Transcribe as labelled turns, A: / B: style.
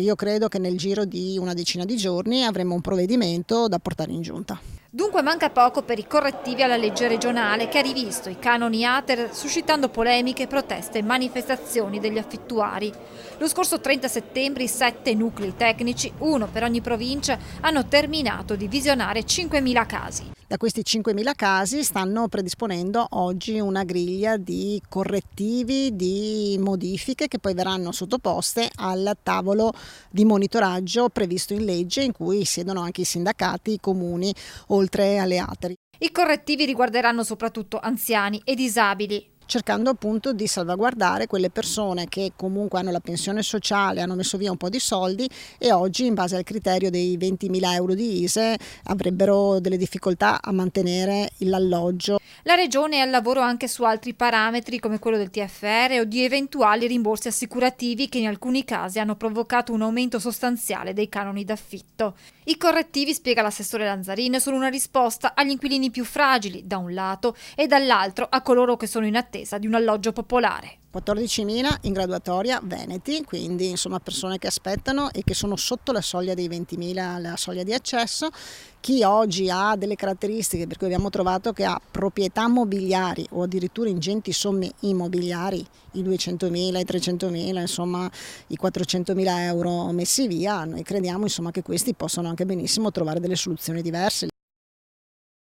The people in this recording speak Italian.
A: Io credo che nel giro di una decina di giorni avremo un provvedimento da portare in giunta.
B: Dunque manca poco per i correttivi alla legge regionale che ha rivisto i canoni ATER suscitando polemiche, proteste e manifestazioni degli affittuari. Lo scorso 30 settembre i 7 nuclei tecnici, uno per ogni provincia, hanno terminato di visionare 5.000 casi.
A: Da questi 5.000 casi stanno predisponendo oggi una griglia di correttivi, di modifiche che poi verranno sottoposte al tavolo di monitoraggio previsto in legge, in cui siedono anche i sindacati, i comuni, oltre alle ATER.
B: I correttivi riguarderanno soprattutto anziani e disabili,
A: cercando appunto di salvaguardare quelle persone che comunque hanno la pensione sociale, hanno messo via un po' di soldi e oggi in base al criterio dei 20.000 euro di ISEE avrebbero delle difficoltà a mantenere l'alloggio.
B: La Regione è al lavoro anche su altri parametri come quello del TFR o di eventuali rimborsi assicurativi che in alcuni casi hanno provocato un aumento sostanziale dei canoni d'affitto. I correttivi, spiega l'assessore Lanzarin, sono una risposta agli inquilini più fragili da un lato e dall'altro a coloro che sono in attesa di un alloggio popolare.
A: 14.000 in graduatoria veneti, quindi insomma persone che aspettano e che sono sotto la soglia dei 20.000, la soglia di accesso. Chi oggi ha delle caratteristiche per cui abbiamo trovato che ha proprietà mobiliari o addirittura ingenti somme immobiliari, i 200.000, i 300.000, insomma i 400.000 euro messi via, noi crediamo insomma che questi possano anche benissimo trovare delle soluzioni diverse.